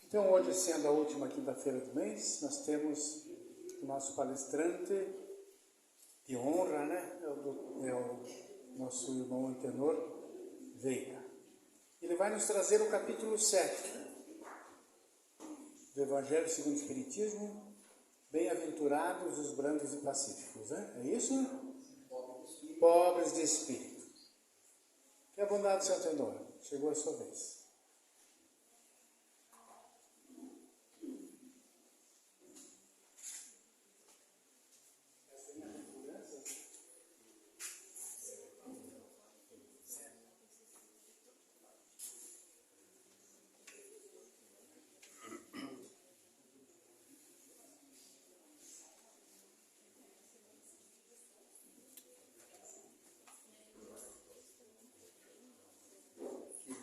Então, hoje, sendo a última quinta-feira do mês, nós temos o nosso palestrante de honra, né? É o nosso irmão Antenor Veiga. Ele vai nos trazer o capítulo 7 do Evangelho segundo o Espiritismo, bem-aventurados os brandos e pacíficos, né? É isso? Pobres de espírito. Que a bondade do Santo Antenor, chegou a sua vez.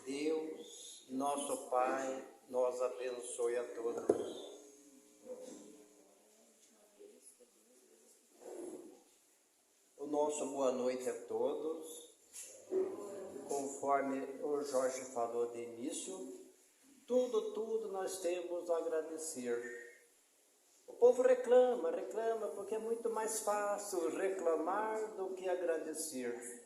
Deus, nosso Pai, nos abençoe a todos. O nosso boa noite a todos. Conforme o Jorge falou de início, tudo nós temos a agradecer. O povo reclama, porque é muito mais fácil reclamar do que agradecer.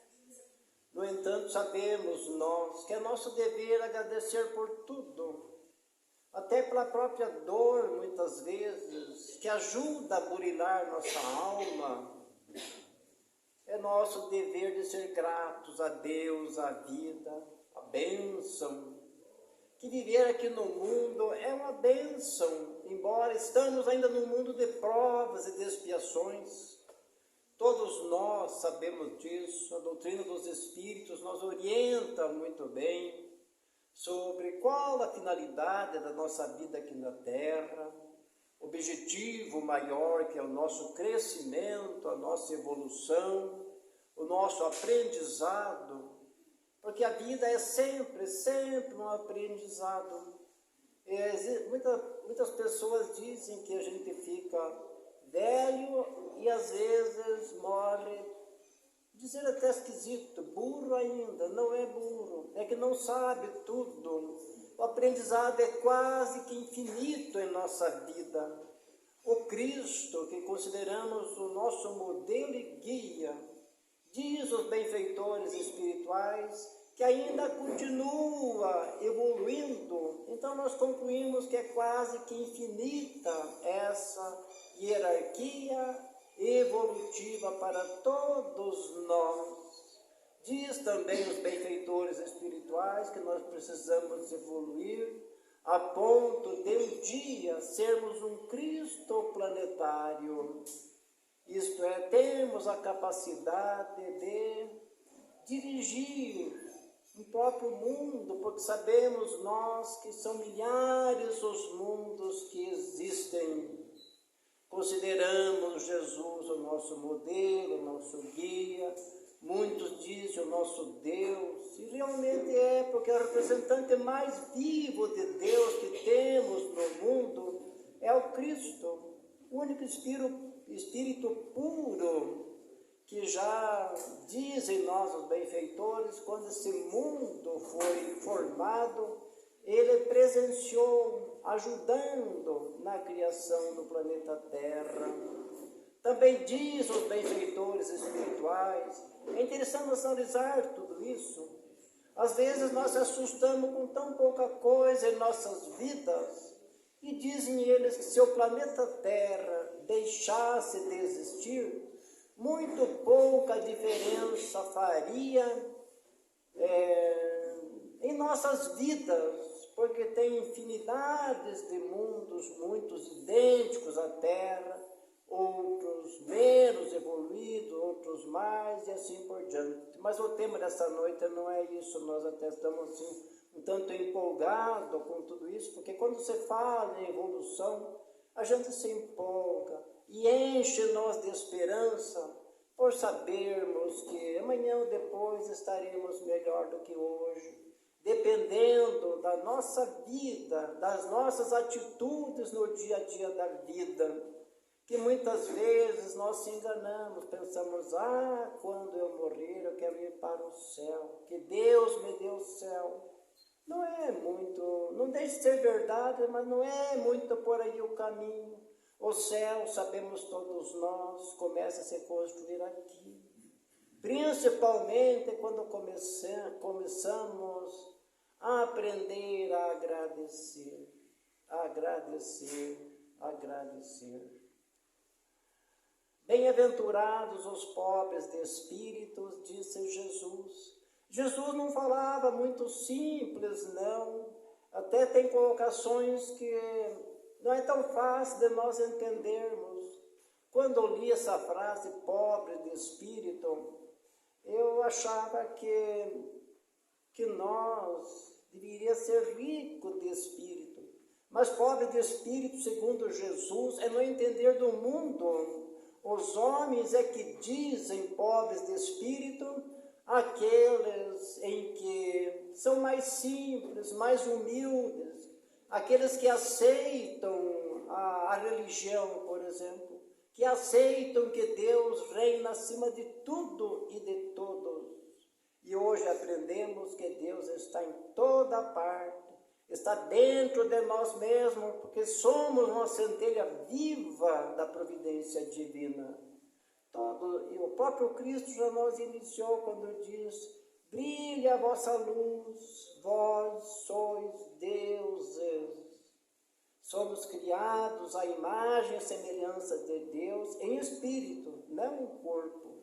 No entanto, sabemos nós que é nosso dever agradecer por tudo, até pela própria dor, muitas vezes, que ajuda a burilar nossa alma. É nosso dever de ser gratos a Deus, à vida, à bênção. Que viver aqui no mundo é uma bênção, embora estamos ainda no mundo de provas e de expiações. Todos nós sabemos disso, a doutrina dos Espíritos nos orienta muito bem sobre qual a finalidade da nossa vida aqui na Terra, objetivo maior que é o nosso crescimento, a nossa evolução, o nosso aprendizado, porque a vida é sempre um aprendizado. Muitas pessoas dizem que a gente fica velho e às vezes morre, dizer até esquisito, burro ainda, não é burro, é que não sabe tudo. O aprendizado é quase que infinito em nossa vida. O Cristo, que consideramos o nosso modelo e guia, diz aos benfeitores espirituais que ainda continua evoluindo. Então nós concluímos que é quase que infinita essa hierarquia evolutiva para todos nós. Diz também os benfeitores espirituais que nós precisamos evoluir a ponto de um dia sermos um Cristo planetário. Isto é, temos a capacidade de dirigir o próprio mundo, porque sabemos nós que são milhares os mundos que existem. Consideramos Jesus o nosso modelo, o nosso guia, muitos dizem o nosso Deus, e realmente é, porque o representante mais vivo de Deus que temos no mundo é o Cristo, o único Espírito puro, que já dizem nós os benfeitores, quando esse mundo foi formado, ele presenciou, ajudando na criação do planeta Terra. Também diz os benfeitores espirituais, é interessante analisar tudo isso. Às vezes nós se assustamos com tão pouca coisa em nossas vidas, e dizem eles que se o planeta Terra deixasse de existir, muito pouca diferença faria em nossas vidas, porque tem infinidades de mundos, muitos idênticos à Terra, outros menos evoluídos, outros mais, e assim por diante. Mas o tema dessa noite não é isso, nós até estamos assim, um tanto empolgados com tudo isso, porque quando você fala em evolução, a gente se empolga e enche nós de esperança por sabermos que amanhã ou depois estaremos melhor do que hoje, dependendo da nossa vida, das nossas atitudes no dia a dia da vida, que muitas vezes nós se enganamos, pensamos, quando eu morrer eu quero ir para o céu, que Deus me deu o céu. não é muito, não deixa de ser verdade, mas não é muito por aí o caminho. O céu, sabemos todos nós, começa a se construir aqui. Principalmente quando começamos a aprender a agradecer, agradecer, agradecer. Bem-aventurados os pobres de espíritos, disse Jesus. Jesus não falava muito simples, não. Até tem colocações que não é tão fácil de nós entendermos. Quando eu li essa frase, pobre de espírito, eu achava que nós deveria ser rico de espírito. Mas pobre de espírito, segundo Jesus, é no entender do mundo. Os homens é que dizem pobres de espírito, aqueles em que são mais simples, mais humildes, aqueles que aceitam a religião, por exemplo, que aceitam que Deus reina acima de tudo e de todos. E hoje aprendemos que Deus está em toda parte, está dentro de nós mesmos, porque somos uma centelha viva da providência divina. E o próprio Cristo já nos iniciou quando diz: brilhe a vossa luz, vós sois deuses. Somos criados à imagem e semelhança de Deus em espírito, não em corpo.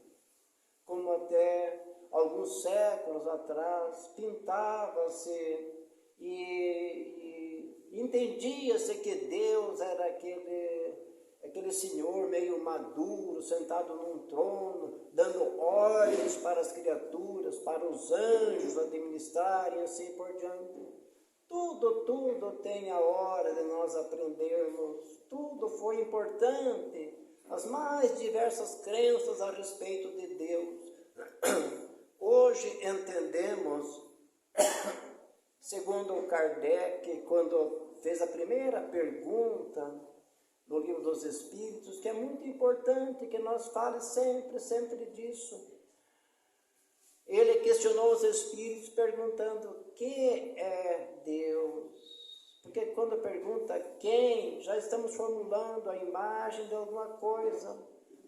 Como até alguns séculos atrás pintava-se e entendia-se que Deus era aquele senhor meio maduro, sentado num trono, dando ordens para as criaturas, para os anjos administrarem, assim por diante. Tudo tem a hora de nós aprendermos, tudo foi importante, as mais diversas crenças a respeito de Deus. Hoje entendemos, segundo Kardec, quando fez a primeira pergunta no Livro dos Espíritos, que é muito importante que nós falemos sempre disso. Ele questionou os espíritos perguntando: o que é Deus? Porque quando pergunta quem, já estamos formulando a imagem de alguma coisa.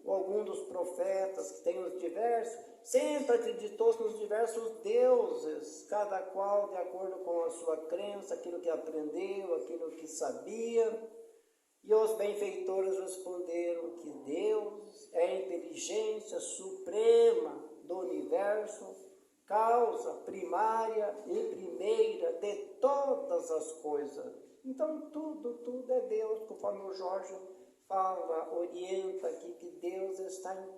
Ou algum dos profetas que tem os diversos, sempre acreditou nos diversos deuses, cada qual de acordo com a sua crença, aquilo que aprendeu, aquilo que sabia. E os benfeitores responderam que Deus é a inteligência suprema do universo, causa primária e primeira de todas as coisas. Então tudo é Deus, conforme o Jorge fala, orienta aqui que Deus está em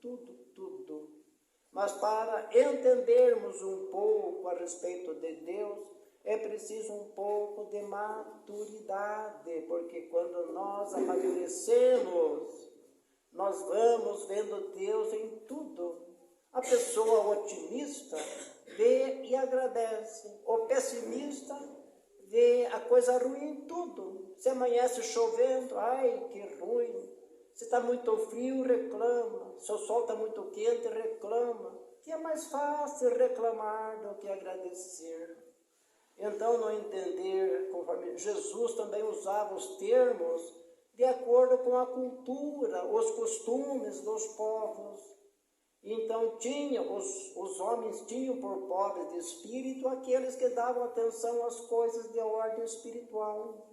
tudo. Mas para entendermos um pouco a respeito de Deus, é preciso um pouco de maturidade, porque quando nós amadurecemos, nós vamos vendo Deus em tudo. A pessoa otimista vê e agradece, o pessimista vê a coisa ruim em tudo. Se amanhece chovendo, ai que ruim. Se está muito frio, reclama. Se o sol está muito quente, reclama. Que é mais fácil reclamar do que agradecer. Então, não entender, conforme Jesus também usava os termos de acordo com a cultura, os costumes dos povos. Então, os homens tinham por pobres de espírito aqueles que davam atenção às coisas de ordem espiritual.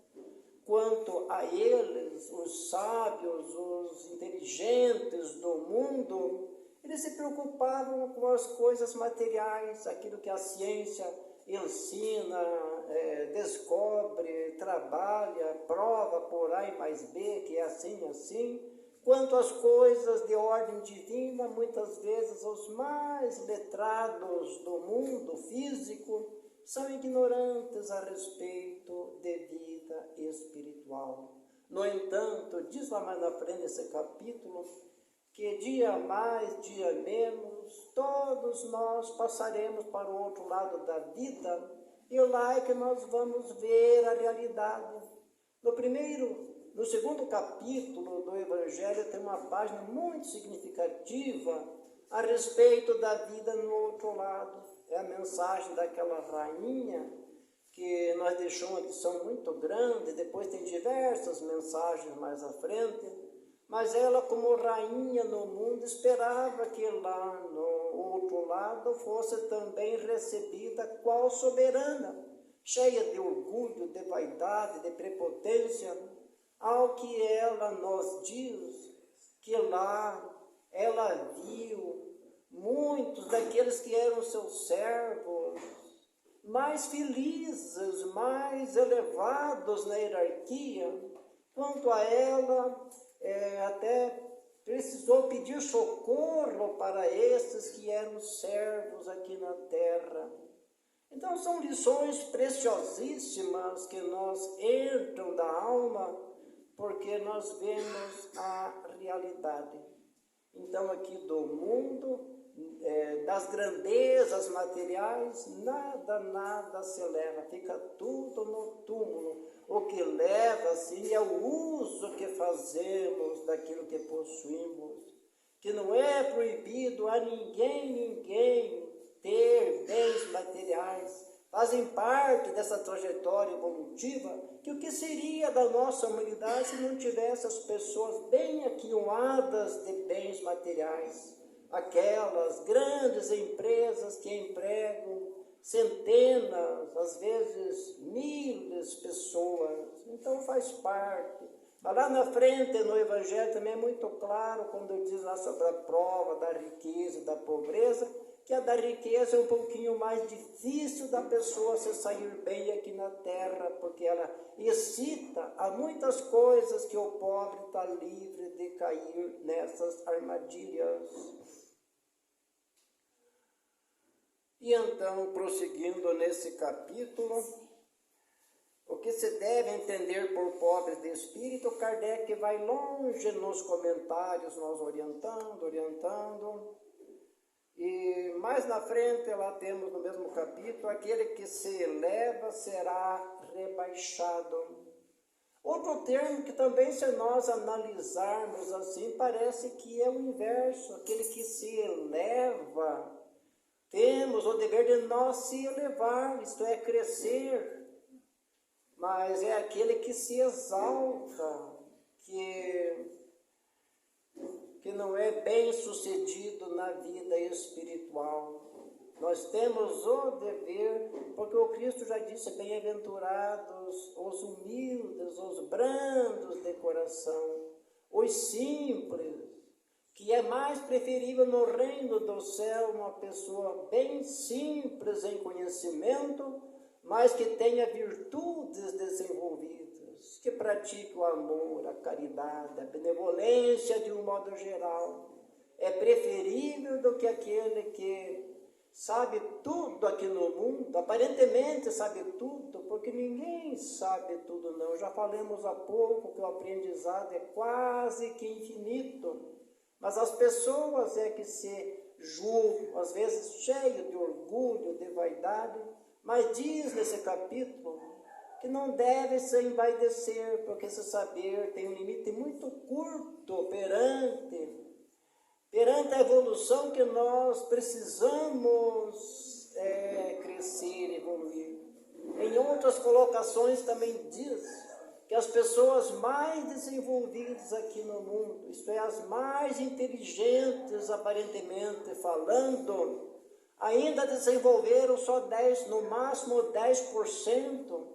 Quanto a eles, os sábios, os inteligentes do mundo, eles se preocupavam com as coisas materiais, aquilo que a ciência ensina, descobre, trabalha, prova por A mais B, que é assim. Quanto às coisas de ordem divina, muitas vezes os mais letrados do mundo físico são ignorantes a respeito de vida espiritual. No entanto, diz lá mais na frente esse capítulo, que dia mais, dia menos, todos nós passaremos para o outro lado da vida, e lá é que nós vamos ver a realidade. No segundo capítulo do Evangelho tem uma página muito significativa a respeito da vida no outro lado. É a mensagem daquela rainha que nós deixamos uma lição muito grande, depois tem diversas mensagens mais à frente, mas ela, como rainha no mundo, esperava que lá no outro lado fosse também recebida qual soberana, cheia de orgulho, de vaidade, de prepotência, ao que ela nos diz, que lá ela viu muitos daqueles que eram seus servos, mais felizes, mais elevados na hierarquia, quanto a ela, até precisou pedir socorro para esses que eram servos aqui na terra. Então são lições preciosíssimas que nos entram da alma, porque nós vemos a realidade. Então aqui do mundo, das grandezas materiais, nada se leva, fica tudo no túmulo. O que leva, sim, é o uso que fazemos daquilo que possuímos, que não é proibido a ninguém ter bens materiais, fazem parte dessa trajetória evolutiva, que o que seria da nossa humanidade se não tivesse as pessoas bem aquilhadas de bens materiais, aquelas grandes empresas que empregam centenas, às vezes milhares de pessoas, então faz parte. Mas lá na frente, no Evangelho, também é muito claro, quando diz lá sobre a prova da riqueza e da pobreza, que a da riqueza é um pouquinho mais difícil da pessoa se sair bem aqui na terra, porque ela excita a muitas coisas que o pobre está livre de cair nessas armadilhas. E então, prosseguindo nesse capítulo, o que se deve entender por pobres de espírito, Kardec vai longe nos comentários, nós orientando, e mais na frente lá temos no mesmo capítulo, aquele que se eleva será rebaixado. Outro termo que também, se nós analisarmos assim, parece que é o inverso, aquele que se eleva. Temos o dever de nós se elevar, isto é, crescer, mas é aquele que se exalta, que não é bem sucedido na vida espiritual. Nós temos o dever, porque o Cristo já disse, bem-aventurados os humildes, os brandos de coração, os simples, que é mais preferível no reino do céu uma pessoa bem simples em conhecimento, mas que tenha virtudes desenvolvidas, que pratique o amor, a caridade, a benevolência de um modo geral. É preferível do que aquele que sabe tudo aqui no mundo, aparentemente sabe tudo, porque ninguém sabe tudo não. Já falamos há pouco que o aprendizado é quase que infinito. Mas as pessoas é que se julgam, às vezes cheio de orgulho, de vaidade, mas diz nesse capítulo que não deve se envaidecer, porque esse saber tem um limite muito curto perante a evolução que nós precisamos crescer, evoluir. Em outras colocações também diz que as pessoas mais desenvolvidas aqui no mundo, isto é, as mais inteligentes aparentemente falando, ainda desenvolveram só 10, no máximo 10%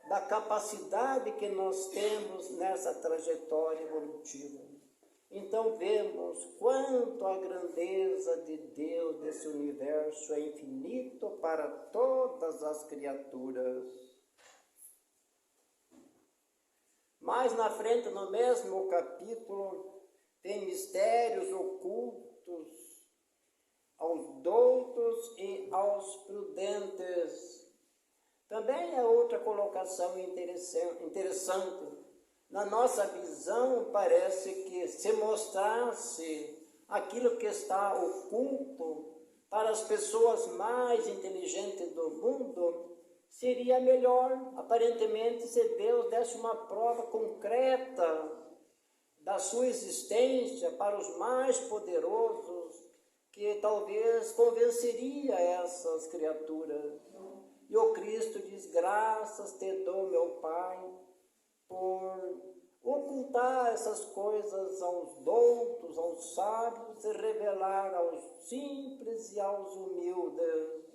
da capacidade que nós temos nessa trajetória evolutiva. Então vemos quanto a grandeza de Deus desse universo é infinito para todas as criaturas. Mais na frente, no mesmo capítulo, tem mistérios ocultos aos doutos e aos prudentes. Também é outra colocação interessante. Na nossa visão, parece que se mostrasse aquilo que está oculto para as pessoas mais inteligentes do mundo, seria melhor, aparentemente, se Deus desse uma prova concreta da sua existência para os mais poderosos, que talvez convenceria essas criaturas. E o Cristo diz, graças te dou, meu Pai, por ocultar essas coisas aos doutos, aos sábios, e revelar aos simples e aos humildes.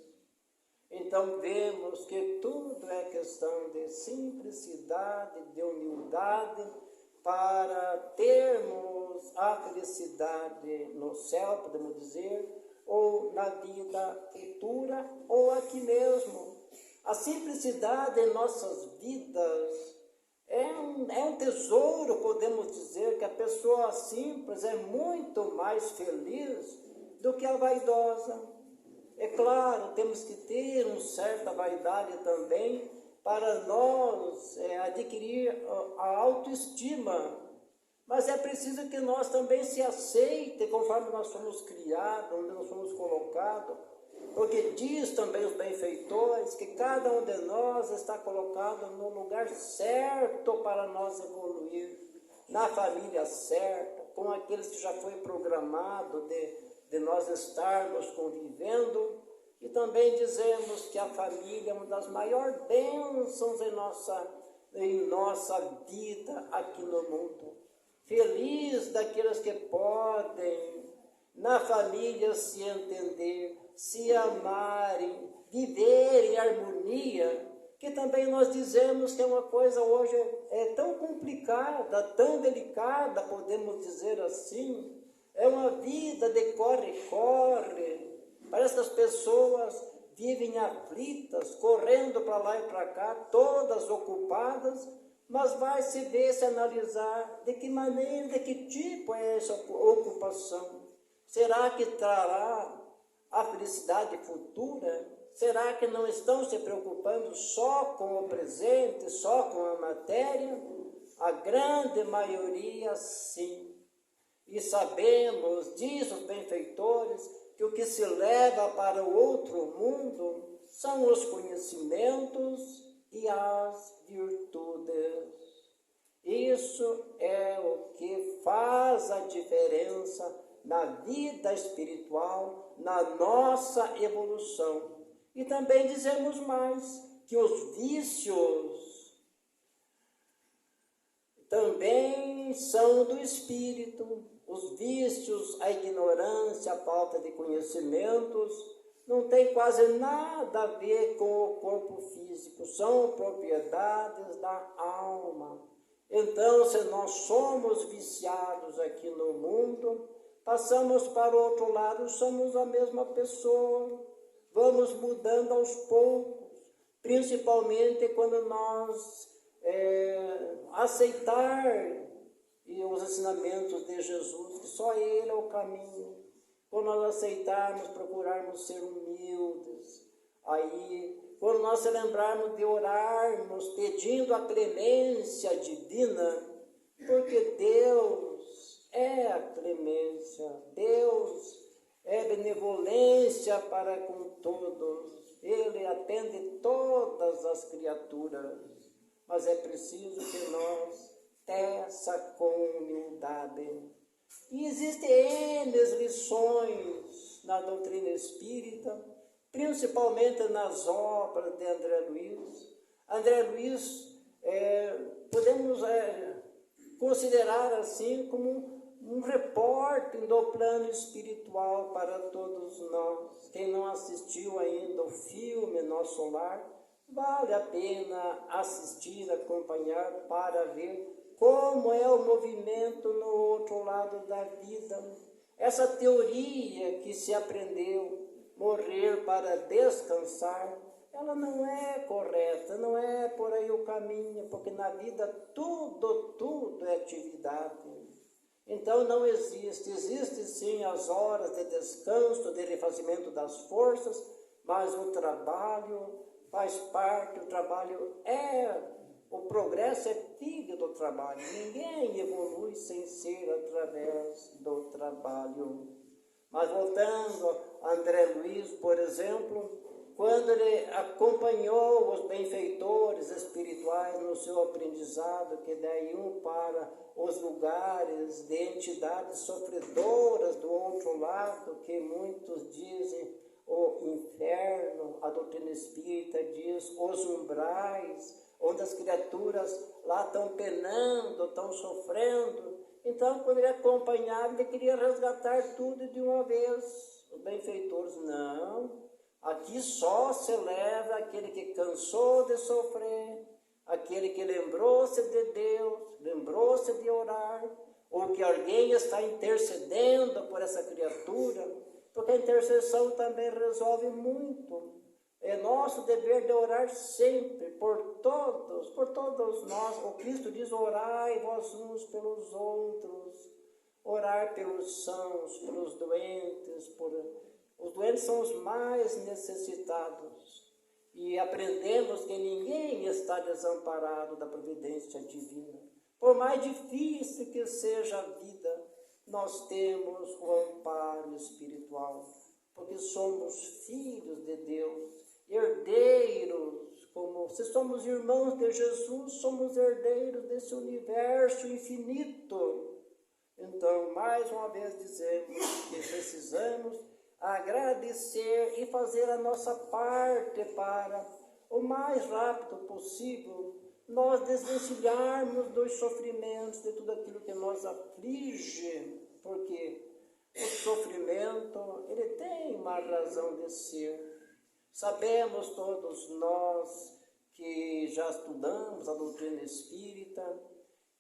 Então vemos que tudo é questão de simplicidade, de humildade, para termos a felicidade no céu, podemos dizer, ou na vida futura, ou aqui mesmo. A simplicidade em nossas vidas é um tesouro, podemos dizer, que a pessoa simples é muito mais feliz do que a vaidosa. É claro, temos que ter uma certa vaidade também para nós adquirir a autoestima. Mas é preciso que nós também se aceite conforme nós somos criados, onde nós somos colocados. Porque diz também os benfeitores que cada um de nós está colocado no lugar certo para nós evoluir, na família certa, com aqueles que já foi programado de nós estarmos convivendo. E também dizemos que a família é uma das maiores bênçãos em nossa vida aqui no mundo. Feliz daqueles que podem, na família, se entender, se amarem, viver em harmonia, que também nós dizemos que é uma coisa hoje tão complicada, tão delicada, podemos dizer assim. É uma vida de corre-corre. Parece que as pessoas vivem aflitas, correndo para lá e para cá, todas ocupadas, mas vai se ver, se analisar de que maneira, de que tipo é essa ocupação. Será que trará a felicidade futura? Será que não estão se preocupando só com o presente, só com a matéria? A grande maioria, sim. E sabemos, diz os benfeitores, que o que se leva para o outro mundo são os conhecimentos e as virtudes. Isso é o que faz a diferença na vida espiritual, na nossa evolução. E também dizemos mais, que os vícios também são do espírito. Os vícios, a ignorância, a falta de conhecimentos, não tem quase nada a ver com o corpo físico, são propriedades da alma. Então, se nós somos viciados aqui no mundo, passamos para o outro lado, somos a mesma pessoa, vamos mudando aos poucos, principalmente quando nós aceitar os ensinamentos de Jesus, que só Ele é o caminho. Quando nós aceitarmos, procurarmos ser humildes, aí, quando nós se lembrarmos de orarmos, pedindo a clemência divina, porque Deus é a clemência, Deus é benevolência para com todos, Ele atende todas as criaturas, mas é preciso que nós peça com humildade. E existem N lições na doutrina espírita, principalmente nas obras de André Luiz. André Luiz podemos considerar assim como um repórter do plano espiritual para todos nós. Quem não assistiu ainda o filme Nosso Lar, vale a pena assistir, acompanhar para ver como é o movimento no outro lado da vida. Essa teoria que se aprendeu, morrer para descansar, ela não é correta, não é por aí o caminho, porque na vida tudo é atividade. Então não existe sim as horas de descanso, de refazimento das forças, mas o trabalho faz parte, o progresso é filho do trabalho. Ninguém evolui sem ser através do trabalho. Mas voltando a André Luiz, por exemplo, quando ele acompanhou os benfeitores espirituais no seu aprendizado, que daí iam para os lugares de entidades sofredoras do outro lado, que muitos dizem o inferno, a doutrina espírita diz os umbrais, onde as criaturas lá estão penando, estão sofrendo. Então, quando ele acompanhava, ele queria resgatar tudo de uma vez. Os benfeitores, não. Aqui só se leva aquele que cansou de sofrer, aquele que lembrou-se de Deus, lembrou-se de orar, ou que alguém está intercedendo por essa criatura, porque a intercessão também resolve muito. É nosso dever de orar sempre, por todos nós. O Cristo diz, orai vós uns pelos outros, orar pelos sãos, pelos doentes, os doentes são os mais necessitados. E aprendemos que ninguém está desamparado da providência divina. Por mais difícil que seja a vida, nós temos o amparo espiritual, porque somos filhos de Deus, herdeiros, como se somos irmãos de Jesus, somos herdeiros desse universo infinito. Então, mais uma vez dizemos que precisamos agradecer e fazer a nossa parte para, o mais rápido possível, nós desvencilharmos dos sofrimentos, de tudo aquilo que nos aflige, porque o sofrimento, ele tem uma razão de ser. Sabemos todos nós que já estudamos a doutrina espírita,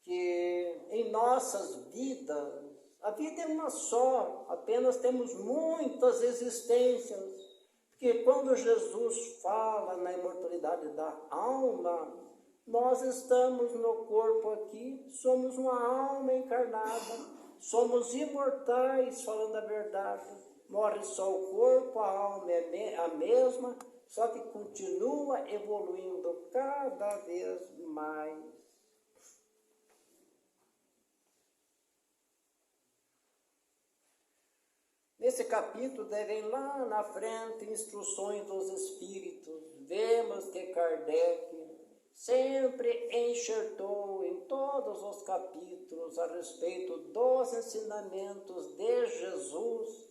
que em nossas vidas, a vida é uma só, apenas temos muitas existências, porque quando Jesus fala na imortalidade da alma, nós estamos no corpo aqui, somos uma alma encarnada, somos imortais, falando a verdade. Morre só o corpo, a alma é a mesma, só que continua evoluindo cada vez mais. Nesse capítulo devem lá na frente instruções dos espíritos. Vemos que Kardec sempre enxertou em todos os capítulos a respeito dos ensinamentos de Jesus,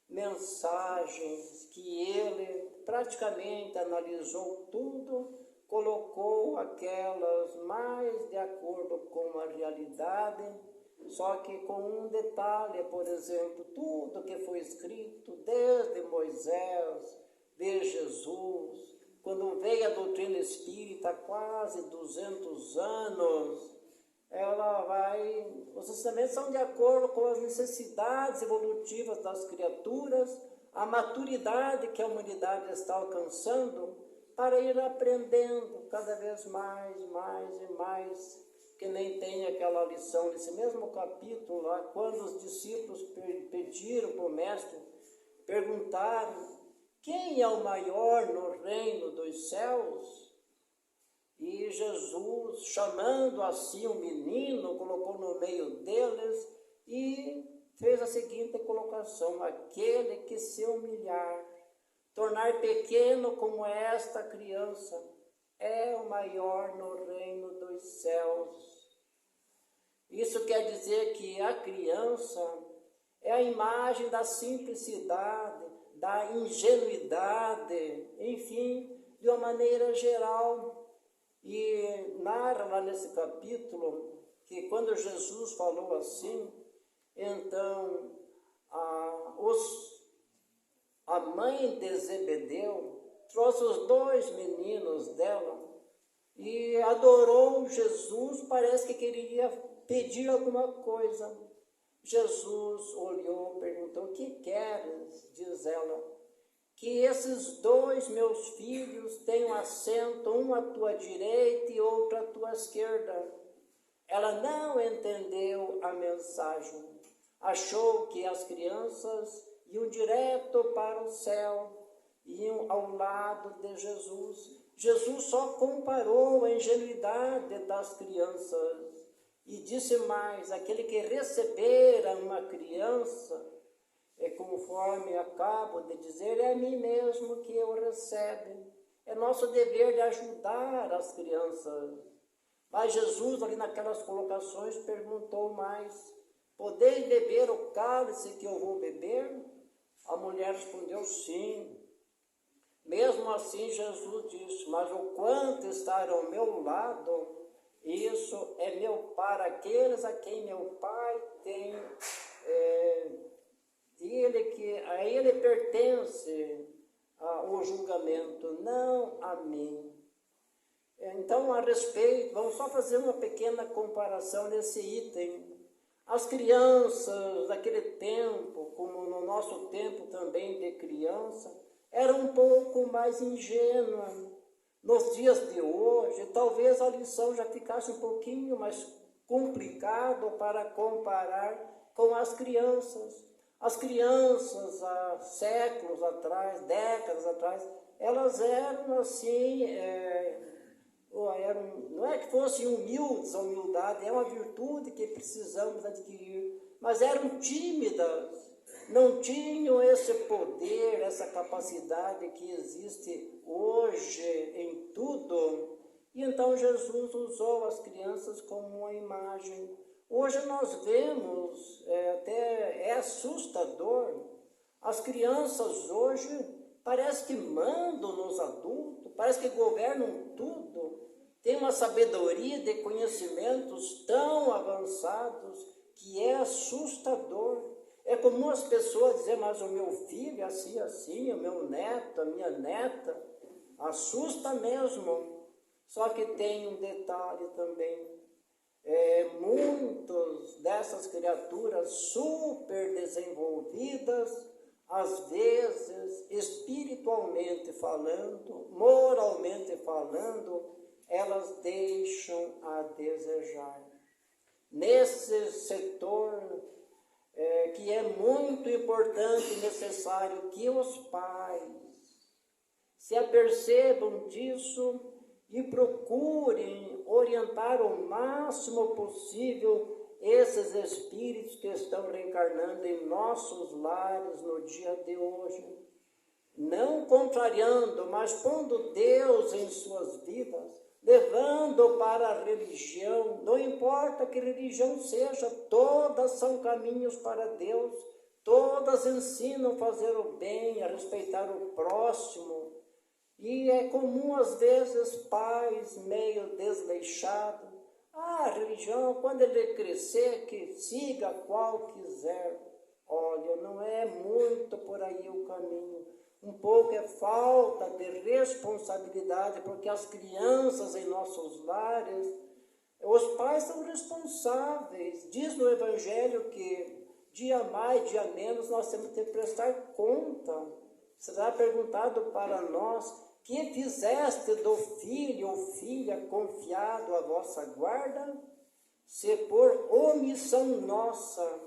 mensagens que ele praticamente analisou tudo, colocou aquelas mais de acordo com a realidade, só que com um detalhe, por exemplo, tudo que foi escrito desde Moisés, de Jesus, quando veio a doutrina espírita há quase 200 anos, os ensinamentos são de acordo com as necessidades evolutivas das criaturas, a maturidade que a humanidade está alcançando, para ir aprendendo cada vez mais e mais, que nem tem aquela lição nesse mesmo capítulo lá, quando os discípulos pediram para o mestre, perguntaram, quem é o maior no reino dos céus? E Jesus, chamando assim um menino, colocou no meio deles e fez a seguinte colocação, aquele que se humilhar, tornar pequeno como esta criança, é o maior no reino dos céus. Isso quer dizer que a criança é a imagem da simplicidade, da ingenuidade, enfim, de uma maneira geral. E narra lá nesse capítulo que quando Jesus falou assim, então a mãe de Zebedeu trouxe os 2 meninos dela e adorou Jesus, parece que queria pedir alguma coisa. Jesus olhou, perguntou, o que queres? Diz ela, que esses 2 meus filhos tenham assento, um à tua direita e outro à tua esquerda. Ela não entendeu a mensagem, achou que as crianças iam direto para o céu, iam ao lado de Jesus. Jesus só comparou a ingenuidade das crianças e disse mais, aquele que recebera uma criança, conforme acabo de dizer, é a mim mesmo que eu recebo. É nosso dever de ajudar as crianças. Mas Jesus, ali naquelas colocações, perguntou mais, podeis beber o cálice que eu vou beber? A mulher respondeu, sim. Mesmo assim, Jesus disse, mas o quanto estar ao meu lado, isso é meu para aqueles a quem meu Pai tem, a ele pertence o julgamento, não a mim. Então, a respeito, vamos só fazer uma pequena comparação nesse item. As crianças daquele tempo, como no nosso tempo também de criança, eram um pouco mais ingênuas. Nos dias de hoje, talvez a lição já ficasse um pouquinho mais complicado para comparar com as crianças. As crianças, há séculos atrás, décadas atrás, elas eram assim, não é que fossem humildes, a humildade é uma virtude que precisamos adquirir, mas eram tímidas, não tinham esse poder, essa capacidade que existe hoje em tudo. E então Jesus usou as crianças como uma imagem. Hoje nós vemos, até é assustador, as crianças hoje parece que mandam nos adultos, parece que governam tudo, tem uma sabedoria de conhecimentos tão avançados que é assustador. É comum as pessoas dizer, mas o meu filho é assim, assim, o meu neto, a minha neta, assusta mesmo. Só que tem um detalhe também, muitas dessas criaturas super desenvolvidas, às vezes, espiritualmente falando, moralmente falando, elas deixam a desejar. Nesse setor, que é muito importante e necessário que os pais se apercebam disso e procurem orientar o máximo possível esses espíritos que estão reencarnando em nossos lares no dia de hoje, não contrariando, mas pondo Deus em suas vidas, levando para a religião, não importa que religião seja, todas são caminhos para Deus, todas ensinam a fazer o bem, a respeitar o próximo. E é comum, às vezes, pais meio desleixados. A religião, quando ele crescer, que siga qual quiser. Olha, não é muito por aí o caminho. Um pouco é falta de responsabilidade, porque as crianças em nossos lares, os pais são responsáveis. Diz no Evangelho que dia mais, dia menos, nós temos que prestar conta. Será perguntado para nós, que fizeste do filho ou filha confiado à vossa guarda? Se por omissão nossa,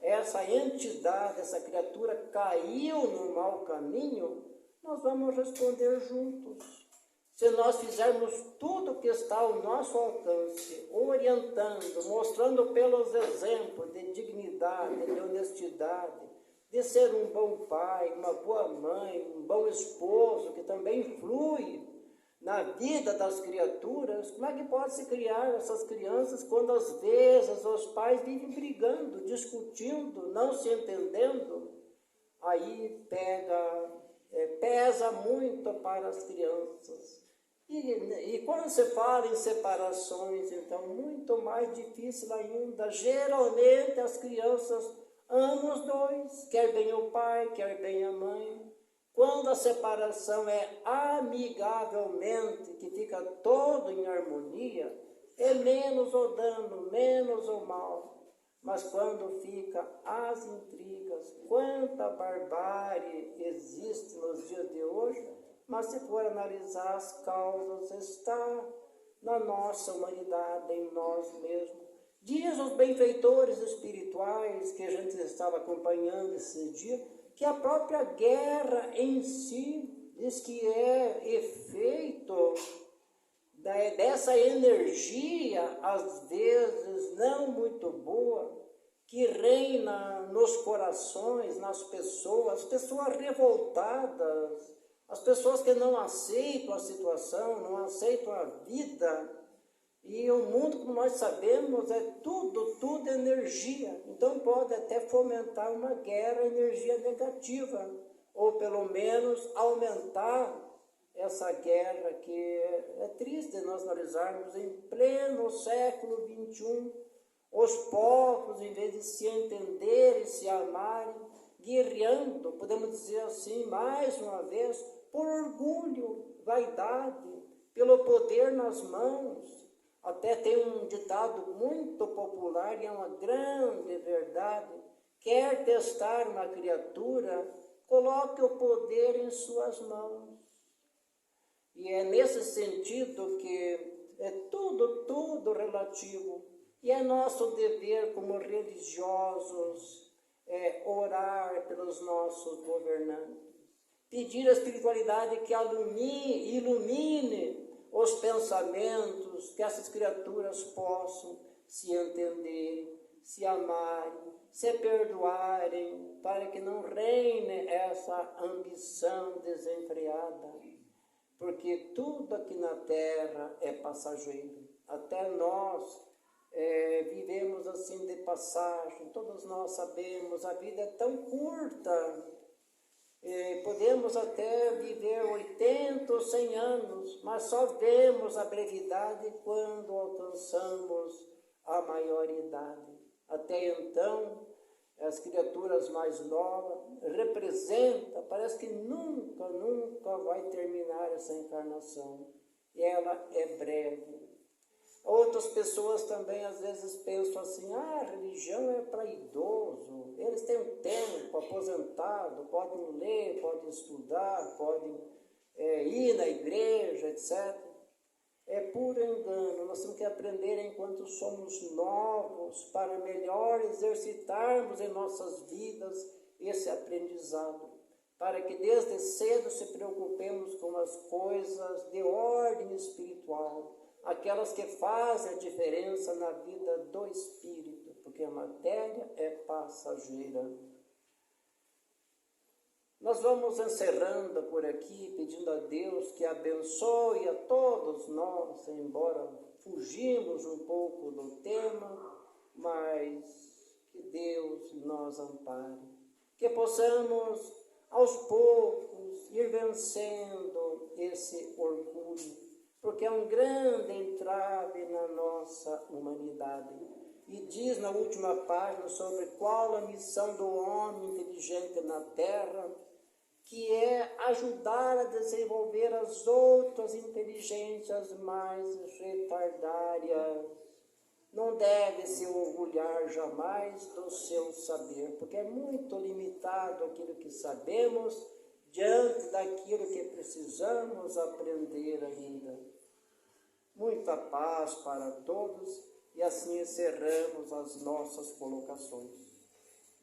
essa entidade, essa criatura caiu no mau caminho, nós vamos responder juntos. Se nós fizermos tudo o que está ao nosso alcance, orientando, mostrando pelos exemplos de dignidade, de honestidade, de ser um bom pai, uma boa mãe, um bom esposo, que também influi na vida das criaturas, como é que pode se criar essas crianças quando às vezes os pais vivem brigando, discutindo, não se entendendo? Aí pesa muito para as crianças. E quando se fala em separações, então, muito mais difícil ainda. Geralmente as crianças amam os dois, quer bem o pai, quer bem a mãe. Quando a separação é amigavelmente, que fica todo em harmonia, é menos o dano, menos o mal. Mas quando fica as intrigas, quanta barbárie existe nos dias de hoje, mas se for analisar as causas, está na nossa humanidade, em nós mesmos. Diz os benfeitores espirituais que a gente estava acompanhando esse dia, que a própria guerra em si diz que é efeito dessa energia, às vezes não muito boa, que reina nos corações, nas pessoas, as pessoas revoltadas, as pessoas que não aceitam a situação, não aceitam a vida. E o mundo, como nós sabemos, é tudo energia. Então pode até fomentar uma guerra, energia negativa. ou pelo menos aumentar essa guerra que é triste nós analisarmos em pleno século XXI, os povos, em vez de se entenderem, se amarem, guerreando, podemos dizer assim, mais uma vez, por orgulho, vaidade, pelo poder nas mãos. Até tem um ditado muito popular e é uma grande verdade: quer testar uma criatura, coloque o poder em suas mãos. E é nesse sentido que é tudo relativo. E é nosso dever como religiosos orar pelos nossos governantes. Pedir à espiritualidade que ilumine os pensamentos, que essas criaturas possam se entenderem, se amarem, se perdoarem, para que não reine essa ambição desenfreada. Porque tudo aqui na terra é passageiro. Até nós vivemos assim de passagem. Todos nós sabemos, a vida é tão curta. Podemos até viver 80 ou 100 anos, mas só vemos a brevidade quando alcançamos a maioridade. Até então, as criaturas mais novas representam, parece que nunca vai terminar essa encarnação. E ela é breve. Outras pessoas também às vezes pensam assim: a religião é para idoso, eles têm um tempo, aposentado, podem ler, podem estudar, podem ir na igreja, etc. É puro engano. Nós temos que aprender enquanto somos novos, para melhor exercitarmos em nossas vidas esse aprendizado, para que desde cedo se preocupemos com as coisas de ordem espiritual, aquelas que fazem a diferença na vida do espírito, porque a matéria é passageira. Nós vamos encerrando por aqui, pedindo a Deus que abençoe a todos nós, embora fugimos um pouco do tema, mas que Deus nos ampare, que possamos aos poucos ir vencendo esse orgulho, porque é um grande entrave na nossa humanidade. E diz na última página sobre qual a missão do homem inteligente na Terra, que é ajudar a desenvolver as outras inteligências mais retardárias. Não deve se orgulhar jamais do seu saber, porque é muito limitado aquilo que sabemos diante daquilo que precisamos aprender ainda. Muita paz para todos, e assim encerramos as nossas colocações.